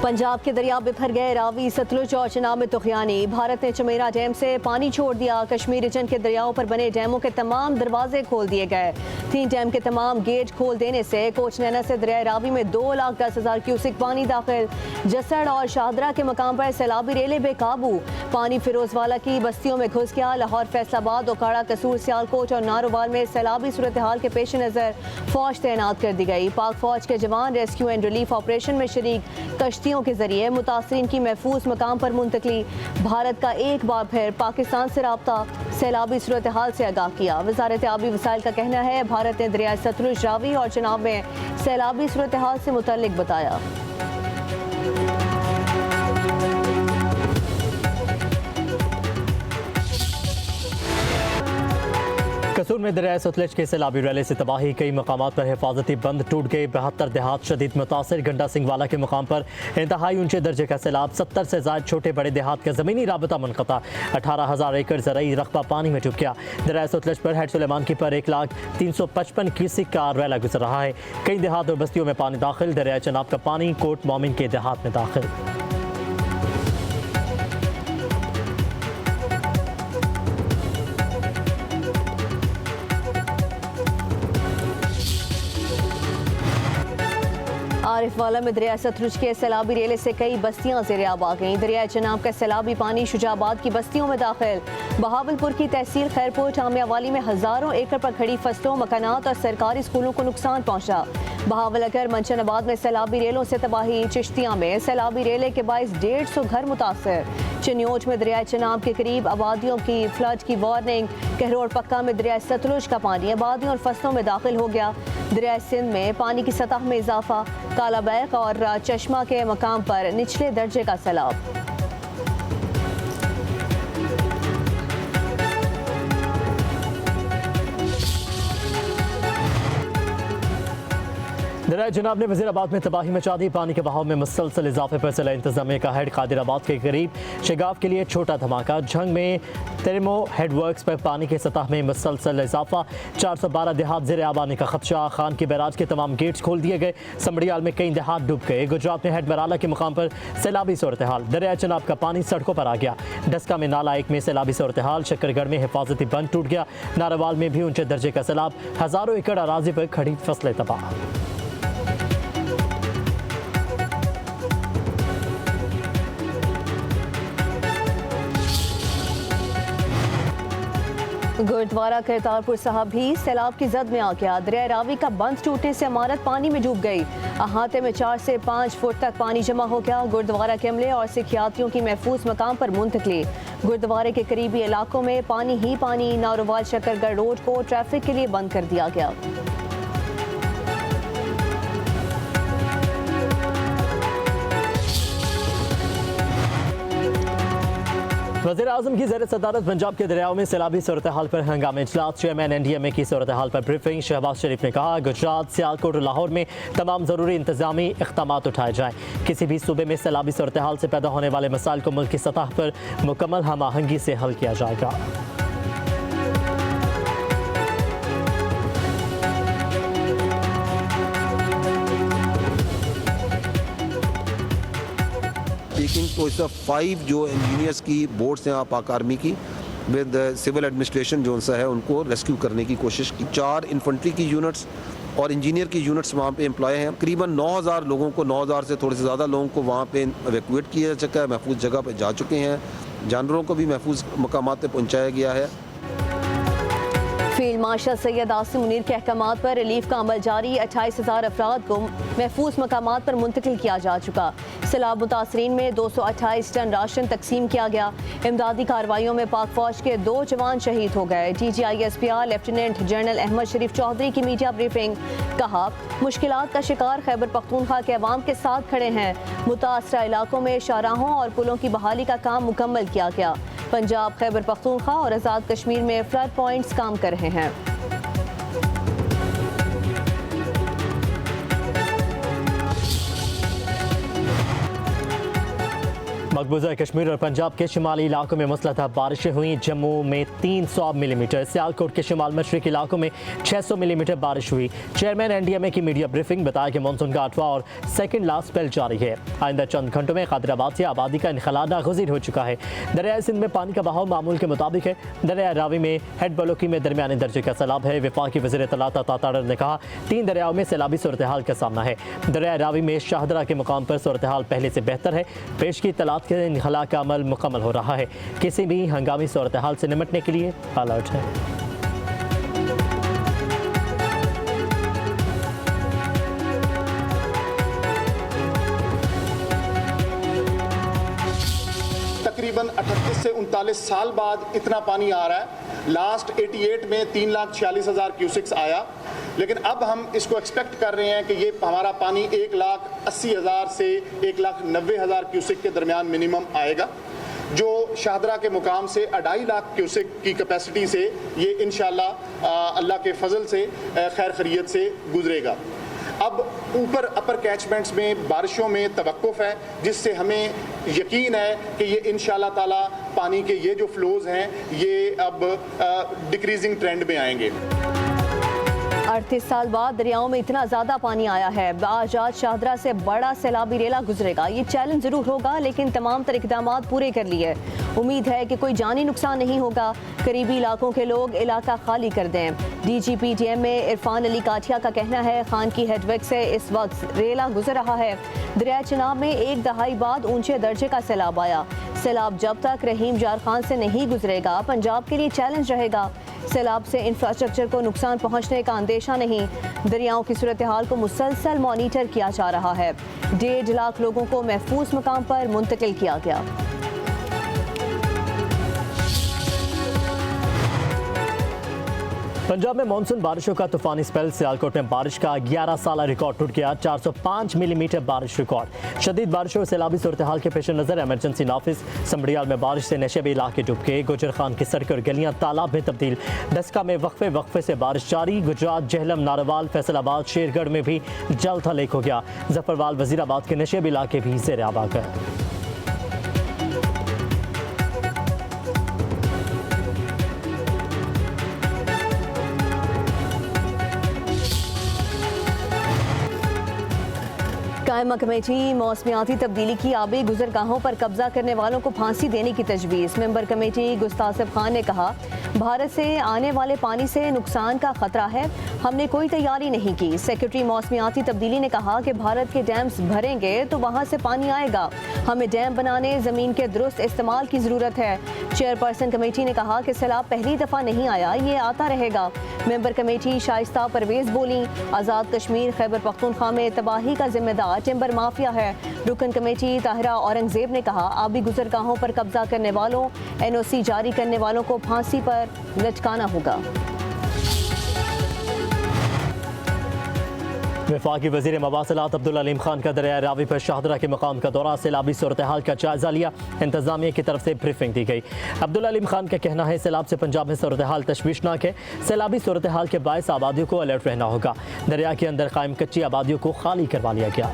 पंजाब के दरिया बिखर गए। रावी, सतलुज और चनाब में तुगयानी। भारत ने चमेरा डैम से पानी छोड़ दिया। कश्मीर रीजन के दरियाओं पर बने डैमों के तमाम दरवाजे खोल दिए गए। 3 डैम के तमाम गेट खोल देने से कोच नैना से दरिया रावी में 2,10,000 क्यूसिक पानी दाखिल। जसड़ और शाहदरा के मकाम पर सैलाबी रेलें बेकाबू। पानी फिरोजवाला की बस्तियों में घुस गया। लाहौर, फैसलाबाद, ओकाड़ा, कसूर, सियालकोट और नारोवाल में सैलाबी सूरत हाल के पेश नज़र फौज तैनात कर दी गई। पाक फौज के जवान रेस्क्यू एंड रिलीफ ऑपरेशन में शरीक। कश्तियों के जरिए मुतासरीन की महफूज मकाम पर मुंतकली। भारत का एक बार फिर पाकिस्तान से राब्ता। सैलाबी सूरत हाल से आगाह किया। वजारत आबी वसाइल का कहना है भारत ने दरिया सतलुज, रावी और चनाब में सैलाबी सूरत हाल से मुतल्लिक बताया। कसूर में दरिया सतलुज के सैलाबी रैली से तबाही। कई मकामात पर हिफाजती बंद टूट गए। 72 देहात शदीद मुतासर। गंडा सिंहवाला के मकाम पर इंतहाई ऊंचे दर्जे का सैलाब। 70 से ज़ायद छोटे बड़े देहात का ज़मीनी राबता मुनक़ता। 18,000 एकड़ ज़राई रकबा पानी में डूब गया। दरिया सतलुज पर हेड सुलेमान की पर 1,355 क्यूसिक का रैला गुजर रहा है। कई देहात और बस्तियों में पानी दाखिल। दरिया चनाब का पानी कोट मोमिन के देहात में दाखिल। आरिफवाला में दरिया सतलुज के सैलाबी रेले से कई बस्तियां ज़ेर-ए-आब आ गईं। दरिया चनाब का सैलाबी पानी शुजाबाद की बस्तियों में दाखिल। बहावलपुर की तहसील खैरपुर टामियावाली में हज़ारों एकड़ पर खड़ी फसलों, मकानात और सरकारी स्कूलों को नुकसान पहुंचा। बहावलकर मंचनाबाद में सैलाबी रेलों से तबाही। चिश्तिया में सैलाबी रेले के बाइस 150 घर मुतासर। चिन्योट में दरिया चनाब के करीब आबादियों की फ्लड की वार्निंग। कहरोड़ पक्का में दरिया सतलुज का पानी आबादियों और फसलों में दाखिल हो गया। दरिया सिंध में पानी की सतह में इजाफा। कालाबैक और चश्मा के मकाम पर निचले दर्जे का सैलाब। दरिया जनाब ने वज़ीराबाद में तबाही मचा दी। पानी के बहाव में मुसलसल इजाफे पर जिला इंतजामिया का हेड कादिराबाद के करीब शेगाफ के लिए छोटा धमाका। झंग में तेरमो हेडवर्क्स पर पानी की सतह में मुसलसल इजाफा। 412 देहात ज़ेर आब आने का खदशा। खान की बैराज के तमाम गेट्स खोल दिए गए। समड़ियाल में कई देहात डूब गए। गुजरात में हेड मराला के मुकाम पर सैलाबी सूरत हाल। दरिया चनाब का पानी सड़कों पर आ गया। डस्का में नाला एक में सैलाबी सूरत हाल। शक्करगढ़ में हिफाजती बंद टूट गया। नारावाल में भी ऊंचे दर्जे का सैलाब। हज़ारों एकड़ अराजी पर खड़ी फसलें तबाह। गुरुद्वारा करतारपुर साहब भी सैलाब की जद में आ गया। दरिया रावी का बंद टूटने से इमारत पानी में डूब गई। अहाते में 4 से 5 फुट तक पानी जमा हो गया। गुरुद्वारा के अमले और सिख यात्रियों की महफूज मकाम पर मुंतकली। गुरुद्वारे के करीबी इलाकों में पानी ही पानी। नारोवाल शक्करगढ़ रोड को ट्रैफिक के लिए बंद कर दिया गया। वज़ीर आज़म की ज़ेर सदारत पंजाब के दरियाओं में सैलाबी सूरत हाल पर हंगामी इजलास। चेयरमैन NDMA की सूरत हाल पर ब्रीफिंग। शहबाज शरीफ ने कहा गुजरात, सियालकोट और लाहौर में तमाम ज़रूरी इंतजामी इक़दाम उठाए जाएँ। किसी भी सूबे में सैलाबी सूरत हाल से पैदा होने वाले मसाइल को मुल्क की सतह पर मुकम्मल हम आहंगी से हल किया जाएगा। तो इस 5 जो इंजीनियर्स की बोर्ड्स हैं पाक आर्मी की विद सिविल एडमिनिस्ट्रेशन जो सा है उनको रेस्क्यू करने की कोशिश की। 4 इन्फेंट्री की यूनिट्स और इंजीनियर की यूनिट्स वहाँ पे एम्प्लॉय हैं। तकरीबन 9,000 लोगों को, 9,000 से थोड़े से ज़्यादा लोगों को वहाँ पे एवैक्यूएट किया जा चुका है। महफूज जगह पे जा चुके हैं। जानवरों को भी महफूज मकामात पे पहुँचाया गया है। फील्ड मार्शल सैयद आसिम मुनीर के अहकामात पर रिलीफ का अमल जारी। 28,000 अफराद को महफूज मकामात पर मुंतकिल किया जा चुका। सैलाब मुतासरीन में 228 टन राशन तकसीम किया गया। इमदादी कार्रवाइयों में पाक फौज के 2 जवान शहीद हो गए। DGISPR लेफ्टिनेंट जनरल अहमद शरीफ चौधरी की मीडिया ब्रीफिंग। कहा मुश्किलात का शिकार खैबर पख्तूनख्वा के अवाम के साथ खड़े हैं। मुतासरा इलाकों में शाहराहों और पुलों की बहाली का काम मुकम्मल किया गया। पंजाब, खैबर पख्तूनख्वा और आज़ाद कश्मीर में फ्लड पॉइंट्स काम कर रहे हैं। मकबूजा कश्मीर और पंजाब के शुमाली इलाकों में मुसलधार बारिशें हुई। जम्मू में 300 मिलीमीटर, सियालकोट के शुमाल मशरक़ी इलाकों में 600 मिलीमीटर बारिश हुई। चेयरमैन NDMA की मीडिया ब्रीफिंग, बताया कि मानसून का 8वां और सेकंड लास्ट स्पेल जारी है। आइंदा चंद घंटों में कादिराबाद से आबादी का इनखला नागुज़ीर हो चुका है। दरियाए सिंध में पानी का बहाव मामूल के मुताबिक है। दरिया रावी में हेड बलोकी में दरमियाने दर्जे का सैलाब है। वफाकी वज़ीर इत्तलात अता तारड़ ने कहा 3 दरियाओं में सैलाबी सूरत हाल का सामना है। दरिया रावी में शाहदरा के मुकाम पर सूरत हाल पहले से बेहतर है। पेश की इत्तलात के इनखला का अमल मुकम्मल हो रहा है। किसी भी हंगामी सूरत हाल से निपटने के लिए अलर्ट है। तकरीबन 38 से 39 साल बाद इतना पानी आ रहा है। लास्ट 88 में 3,46,000 क्यूसिक्स आया, लेकिन अब हम इसको एक्सपेक्ट कर रहे हैं कि ये हमारा पानी 1,80,000 से 1,90,000 क्यूसिक के दरमियान मिनिमम आएगा, जो शाहदरा के मुकाम से 2.5 लाख क्यूसिक की कैपेसिटी से ये इंशाल्लाह अल्लाह के फजल से खैर खैरियत से गुजरेगा। अब ऊपर अपर कैचमेंट्स में बारिशों में तवक्कुफ है, जिससे हमें यकीन है कि ये इंशाल्लाह ताला पानी के ये जो फ्लोज हैं ये अब डिक्रीजिंग ट्रेंड में आएंगे। 38 साल बाद दरियाओं में इतना ज़्यादा पानी आया है। आज शाहदरा से बड़ा सैलाबी रेला गुजरेगा। ये चैलेंज ज़रूर होगा, लेकिन तमाम तर इक़दाम पूरे कर लिए। उम्मीद है कि कोई जानी नुकसान नहीं होगा। करीबी इलाकों के लोग इलाका खाली कर दें। DGP DMA इरफान अली काठिया का कहना है खान की हेडवर्क से इस वक्त रेला गुजर रहा है। दरिया चिनाब में 1 दहाई बाद ऊंचे दर्जे का सैलाब आया। सैलाब जब तक रहीम जार खान से नहीं गुजरेगा, पंजाब के लिए चैलेंज रहेगा। सैलाब से इंफ्रास्ट्रक्चर को नुकसान पहुंचने का अंदेशा नहीं। दरियाओं की सूरत हाल को मुसलसल मॉनिटर किया जा रहा है। 1.5 लाख लोगों को महफूज मकाम पर मुंतकिल किया गया। पंजाब में मानसून बारिशों का तूफानी स्पेल। सियालकोट में बारिश का 11 साला रिकॉर्ड टूट गया। 405 मिलीमीटर बारिश रिकॉर्ड। शदीद बारिशों और सैलाबी सूरत हाल के पेश नज़र एमरजेंसी नाफिस समड़ियाल में बारिश से नशेबी इलाके डूब गए। गुजर खान की सड़कें और गलियां तालाब में तब्दील। डस्का में वक्फे से बारिश जारी। गुजरात जहलम नारोवाल फैसलाबाद शेरगढ़ में भी जल थल एक हो गया। जफरवाल वजीराबाद के नशेबी इलाके भी ज़ेर आब आ गए। कायमा कमेटी मौसमियाती तब्दीली की आबी गुजरगाहों पर कब्जा करने वालों को फांसी देने की तजवीज़। मेंबर कमेटी गुस्तासिफ खान ने कहा भारत से आने वाले पानी से नुकसान का खतरा है, हमने कोई तैयारी नहीं की। सेक्रेटरी मौसमियाती तब्दीली ने कहा कि भारत के डैम्स भरेंगे तो वहाँ से पानी आएगा। हमें डैम बनाने ज़मीन के दुरुस्त इस्तेमाल की ज़रूरत है। चेयरपर्सन कमेटी ने कहा कि सैलाब पहली दफ़ा नहीं आया, ये आता रहेगा। मेंबर कमेटी शाइस्ता परवेज़ बोली आज़ाद कश्मीर खैबर पख्तूनख्वा में तबाही का जिम्मेदार टिम्बर माफिया है। रुकन कमेटी ताहिरा औरंगजेब ने कहा आबी गुजरगाहों पर कब्जा करने वालों, NOC जारी करने वालों को फांसी पर लटकाना होगा। वफाकी वज़ीर मवासिलात अब्दुल अलीम खान का दरिया रावी पर शाहदरा के मकाम का दौरा। सैलाबी सूरत हाल का जायजा लिया। इंतजामिया की तरफ से ब्रीफिंग दी गई। अब्दुल अलीम खान का कहना है सैलाब से पंजाब में सूरत हाल तशवीशनाक है। सैलाबी सूरत हाल के बायस आबादियों को अलर्ट रहना होगा। दरिया के अंदर कायम कच्ची आबादियों को खाली करवा लिया गया।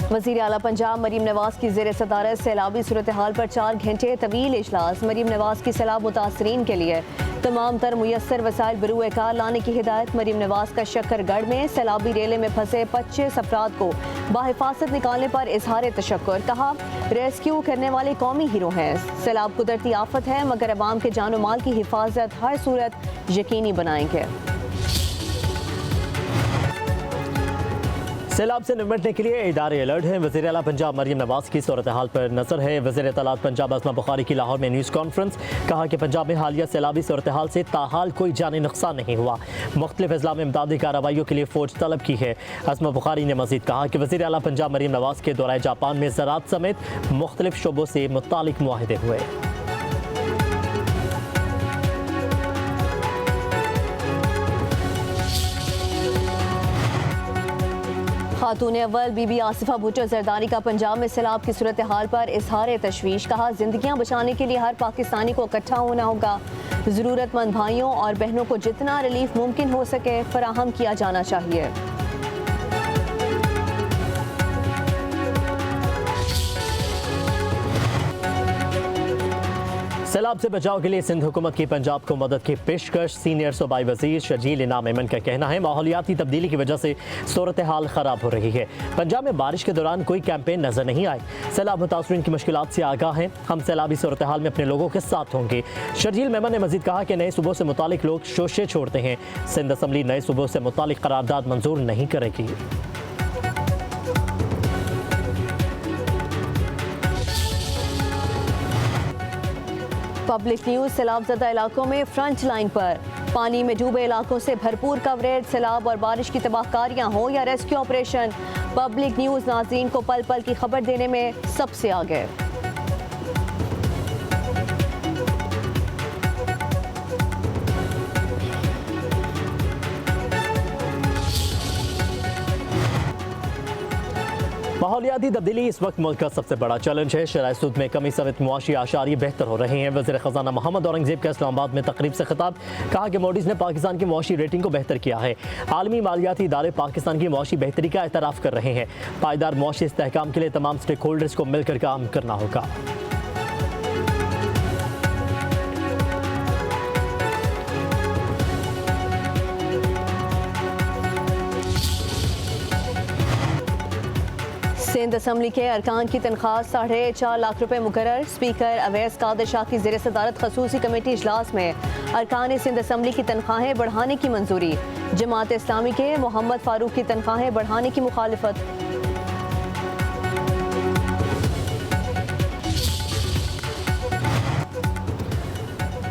वज़ीर आला पंजाब मरीम नवाज की ज़ेर सदारत सैलाबी सूरत हाल पर 4 घंटे तवील इजलास। मरीम नवाज की सैलाब मुतासरीन के लिए तमाम तर मुयस्सर वसाइल बरूए कार लाने की हिदायत। मरीम नवाज का शक्करगढ़ में सैलाबी रेले में फंसे 25 अफराद को बाहिफाजत निकालने पर इजहार तशक्कुर। कहा रेस्क्यू करने वाले कौमी हीरो हैं। सैलाब कुदरती आफत है, मगर अवाम के जान माल की हिफाजत हर सूरत यकीनी बनाएंगे। सैलाब से निपटने के लिए इदारे अलर्ट हैं। वज़ीर आला पंजाब मरीम नवाज की सूरत हाल पर नजर है। वज़ीर इत्तलात पंजाब अस्मा बुखारी की लाहौर में न्यूज़ कॉन्फ्रेंस। कहा कि पंजाब में हालिया सैलाबी सूरत हाल से ताहाल कोई जानी नुकसान नहीं हुआ। मुख्तलिफ अजला में इमदादी कार्रवाइयों के लिए फ़ौज तलब की है। अस्मा बुखारी ने मज़ीद कहा कि वज़ीर आला पंजाब मरीम नवाज के दौरे जापान में ज़राअत समेत मुख्तलिफ शोबों से मुतालिक मुआहिदे हुए। खातून अव्वल बीबी आसिफा भुट्टो जरदारी का पंजाब में सैलाब की सूरत हाल पर इजहार तशवीश। कहा, जिंदगियां बचाने के लिए हर पाकिस्तानी को इकट्ठा होना होगा। ज़रूरतमंद भाइयों और बहनों को जितना रिलीफ मुमकिन हो सके फराहम किया जाना चाहिए। सैलाब से बचाव के लिए सिंध हुकूमत की पंजाब को मदद की पेशकश। सीनियर सूबाई वजीर शर्जील इनाम ऐमन का कहना है, माहौलियाती तब्दीली की वजह से सूरत हाल ख़राब हो रही है। पंजाब में बारिश के दौरान कोई कैंपेन नजर नहीं आई। सैलाब मुतासरीन की मुश्किलात से आगाह हैं। हम सैलाबी सूरत हाल में अपने लोगों के साथ होंगे। शर्जील ऐमन ने मजीद कहा कि नए सूबों से मुतालिक लोग शोशे छोड़ते हैं। सिंध असम्बली नए सूबों से मुतालिक करारदाद मंजूर नहीं करेगी। पब्लिक न्यूज़ सैलाबज़दा इलाकों में फ्रंट लाइन पर। पानी में डूबे इलाकों से भरपूर कवरेज। सैलाब और बारिश की तबाहकारियां हो या रेस्क्यू ऑपरेशन, पब्लिक न्यूज़ नाज़रीन को पल पल की खबर देने में सबसे आगे। माहौलियाती तब्दीली इस वक्त मुल्क का सबसे बड़ा चैलेंज है। शराय सूद में कमी समेत मुआशी आशारी बेहतर हो रहे हैं। वज़ीर ख़ज़ाना मोहम्मद औरंगज़ेब का इस्लामाबाद में तकरीब से खिताब। कहा कि मोडीज़ ने पाकिस्तान की मुआशी रेटिंग को बेहतर किया है। आलमी मालियाती इदारे पाकिस्तान की मुआशी बेहतरी का एतराफ़ कर रहे हैं। पायदार मुआशी इस्तेहकाम के लिए तमाम स्टेक होल्डर्स को मिलकर काम करना होगा। सिंध असम्बली के अरकान की तनख्वाह 4.5 लाख रुपए मुकर्रर। स्पीकर अवैस कादिर शाह की ज़ेर सदारत खसूसी कमेटी इजलास में अरकान सिंध असम्बली की तनख्वाहें बढ़ाने की मंजूरी। जमात इस्लामी के मोहम्मद फारूक की तनख्वाहें बढ़ाने की मुखालिफत।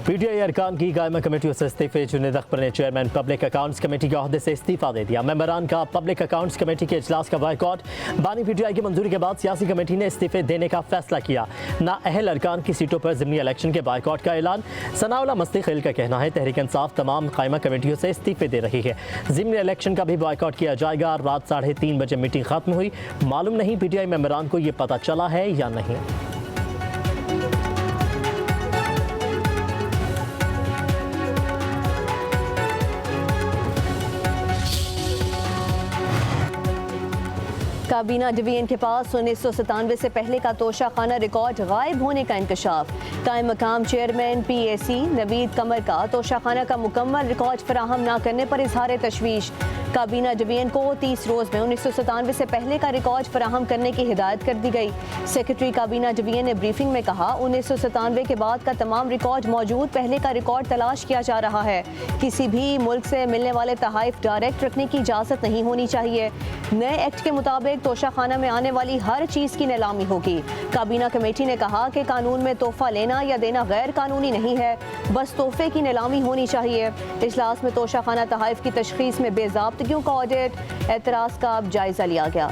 पीटीआई अरकान की कायमा कमेटियों से इस्तीफे। जुनैद अख्तर ने चेयरमैन पब्लिक अकाउंट्स कमेटी के ओहदे से इस्तीफा दे दिया। मेंबरान का पब्लिक अकाउंट्स कमेटी के इजलास का बायकॉट। बानी पीटीआई की मंजूरी के बाद सियासी कमेटी ने इस्तीफे देने का फैसला किया। नाअहल अरकान की सीटों पर ज़िमनी इलेक्शन के बायकॉट का ऐलान। सनाउल्लाह मस्ती खिल का कहना है, तहरीक इंसाफ तमाम कायमा कमेटियों से इस्तीफे दे रही है। ज़िमनी इलेक्शन का भी बायकॉट किया जाएगा। रात 3:30 बजे मीटिंग खत्म हुई। मालूम नहीं पीटीआई मेंबरान को ये पता चला है या नहीं। काबीना डिवीजन के पास 1997 से पहले का तोशा खाना रिकॉर्ड गायब होने का इंकशाफ। कायम मकाम चेयरमैन PAC नवीद कमर का तोशा खाना का मुकम्मल रिकॉर्ड फराहम न करने पर इजहार तशवीश। काबीना डिवीजन को 30 रोज़ में 1997 से पहले का रिकॉर्ड फराहम करने की हिदायत कर दी गई। सेक्रेटरी काबीना डिवीजन ने ब्रीफिंग में कहा, 1997 के बाद का तमाम रिकॉर्ड मौजूद, पहले का रिकॉर्ड तलाश किया जा रहा है। किसी भी मुल्क से मिलने वाले तहाइफ डायरेक्ट रखने की इजाज़त नहीं होनी चाहिए। नए एक्ट के मुताबिक तोशा खाना में आने वाली हर चीज़ की नीलामी होगी। काबीना कमेटी ने कहा कि कानून में तोहफा लेना या देना गैर कानूनी नहीं है, बस तोहफे की नीलामी होनी चाहिए। इजलास में तोशा खाना तहाइफ की तशखीस में बेज़ाब्तगियों का ऑडिट, एतराज़ का जायजा लिया गया।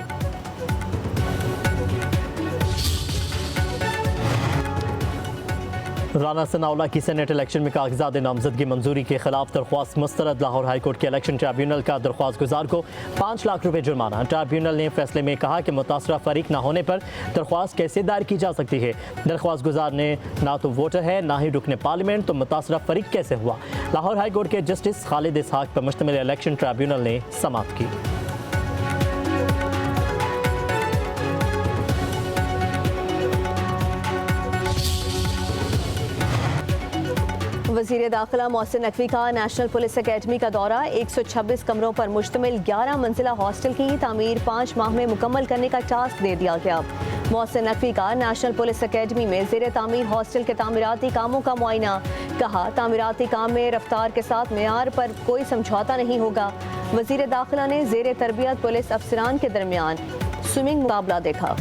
राना सनाउल्लाह की सेनेट इलेक्शन में कागजात नामजदगी मंजूरी के खिलाफ दरख्वास्त मुस्तरद। लाहौर हाईकोर्ट के इलेक्शन ट्रिब्यूनल का दरख्वास्त गुजार को 5 लाख रुपए जुर्माना। ट्रिब्यूनल ने फैसले में कहा कि मुतासरा फरीक न होने पर दरख्वास्त कैसे दायर की जा सकती है। दरख्वास्त गुजार ने ना तो वोटर है ना ही रुकने पार्लियामेंट, तो मुतासरा फरीक कैसे हुआ। लाहौर हाईकोर्ट के जस्टिस खालिद इसहाक पर मुश्तमिल इलेक्शन ट्रिब्यूनल ने समाप्त की। वज़ीर दाखिला मोहसिन नकवी का नेशनल पुलिस अकेडमी का दौरा। 126 कमरों पर मुश्तमिल 11 मंजिला हॉस्टल की तामीर 5 माह में मुकम्मल करने का टास्क दे दिया गया। मोहसिन नकवी का नेशनल पुलिस अकेडमी में ज़ेर तामीर हॉस्टल के तामीराती कामों का मुआयना। कहा, तामीराती काम में रफ्तार के साथ मेयार पर कोई समझौता नहीं होगा। वज़ीर दाखिला ने ज़ेर तरबियत पुलिस अफसरान के दरमियान स्विमिंग मुकाबला देखा।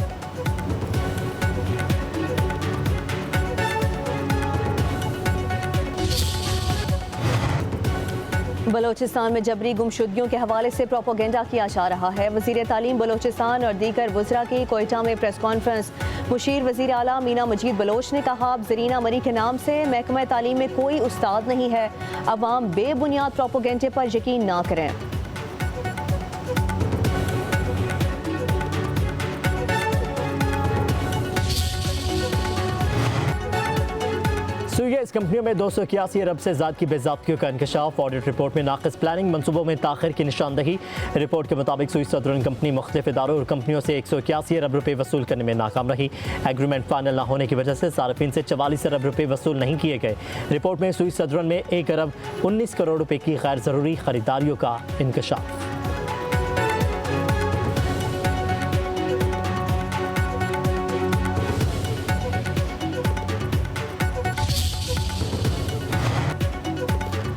बलोचिस्तान में जबरी गुमशुदगियों के हवाले से प्रोपोगेंडा किया जा रहा है। वज़ीर तालीम बलोचिस्तान और दीगर वज़रा की कोयटा में प्रेस कॉन्फ्रेंस। मुशीर वज़ीर आला मीना मजीद बलोच ने कहा, ज़रीना मरी के नाम से महकमा तालीम में कोई उस्ताद नहीं है। अवाम बेबुनियाद प्रोपोगेंडे पर यकीन ना करें। सुएज कंपनियों में 281 अरब से ज़्यादा की बेज़ाब्तियों का इंकशाफ। ऑडिट रिपोर्ट में नाक़िस प्लानिंग, मनसूबों में ताख़िर की निशानदही। रिपोर्ट के मुताबिक सुई सदरुन कंपनी मुख्तलिफ इदारों और कंपनियों से 181 अरब रुपये वसूल करने में नाकाम रही। एग्रीमेंट फाइनल न होने की वजह से सार्फिन से 44 अरब रुपये वसूल नहीं किए गए। रिपोर्ट में सुई सदरुन में 1 अरब 19 करोड़ रुपये की गैर ज़रूरी खरीदारियों का इंकशाफ।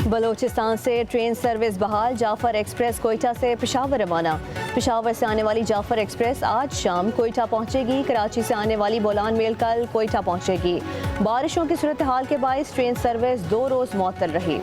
बलोचिस्तान से ट्रेन सर्विस बहाल। जाफर एक्सप्रेस कोयटा से पेशावर रवाना। पेशावर से आने वाली जाफर एक्सप्रेस आज शाम कोयटा पहुंचेगी। कराची से आने वाली बोलान मेल कल कोयटा पहुंचेगी। बारिशों की सूरत हाल के बायस ट्रेन सर्विस 2 रोज़ मुअत्तल रही।